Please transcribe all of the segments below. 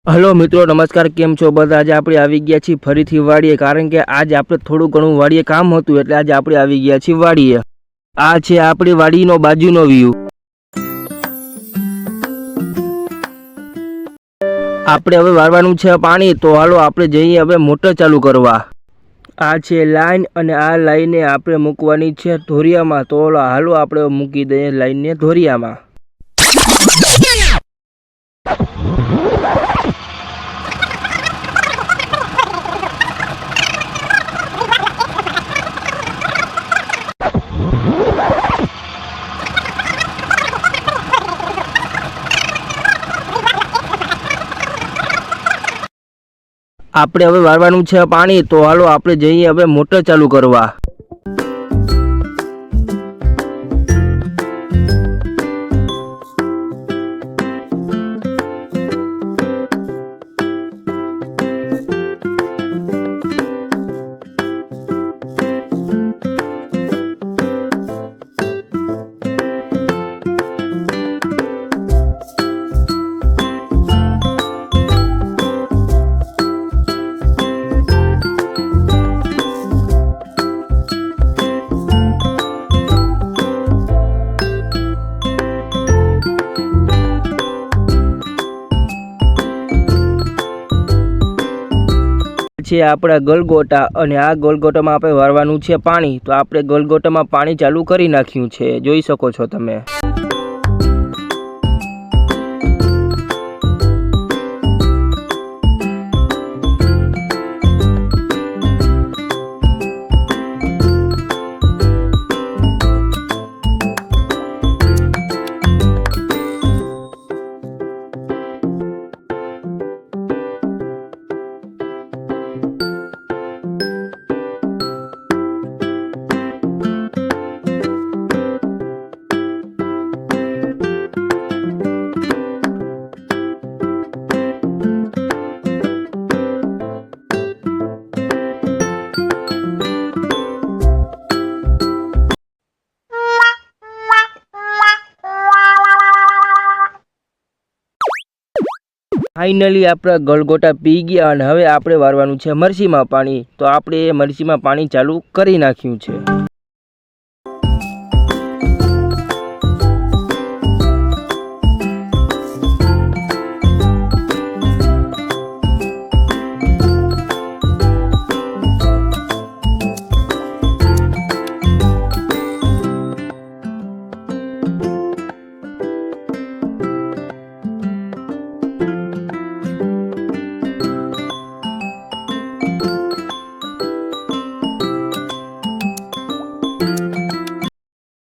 Hello મિત્રો, નમસ્કાર. કેમ છો બધા? આજે આપણે આવી ગયા છીએ ફરીથી વાડીએ, કારણ કે આજે આપણે થોડું ઘણું વાડીએ કામ હતું, એટલે આજે આપણે આવી ગયા છીએ વાડીએ. આ છે આપણી વાડીનો બાજુનો વ્યૂ. આપણે હવે વાળવાનું છે પાણી, તો હાલો આપણે જઈએ હવે મોટર ચાલુ કરવા. આ છે લાઈન, અને આ લાઈને આપણે મૂકવાની છે ધોરિયામાં. તો હાલો આપણે મૂકી દઈએ લાઈનને ધોરિયામાં. આપણે હવે વાળવાનું છે પાણી, તો હાલો આપણે જઈએ હવે મોટર ચાલુ કરવા. છે આપણા ગલગોટા, અને આ ગલગોટામાં આપણે વાળવાનું છે પાણી. તો આપણે ગલગોટામાં પાણી ચાલુ કરી નાખ્યું છે, જોઈ શકો છો તમે. ફાઇનલી આપણા ગલગોટા પી ગયા, અને હવે આપણે વાળવાનું છે મરચીમાં પાણી. તો આપણે મરચીમાં પાણી ચાલુ કરી નાખ્યું છે.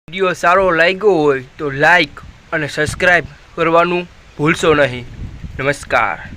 વિડીયો સારો લાગ્યો હોય તો લાઈક અને સબસ્ક્રાઈબ કરવાનું ભૂલશો નહીં. નમસ્કાર.